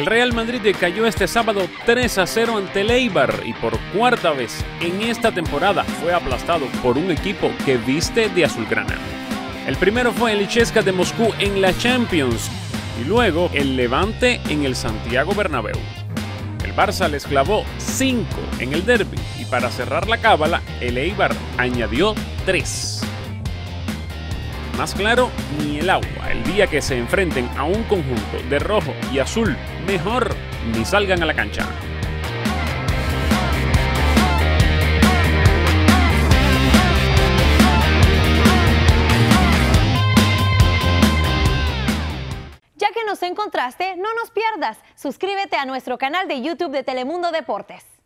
El Real Madrid cayó este sábado 3-0 ante el Eibar y por cuarta vez en esta temporada fue aplastado por un equipo que viste de azulgrana. El primero fue el Chesca de Moscú en la Champions y luego el Levante en el Santiago Bernabéu. El Barça les clavó 5 en el derbi y para cerrar la cábala, el Eibar añadió 3. Más claro, ni el agua. El día que se enfrenten a un conjunto de rojo y azul, mejor ni salgan a la cancha. Ya que nos encontraste, no nos pierdas. Suscríbete a nuestro canal de YouTube de Telemundo Deportes.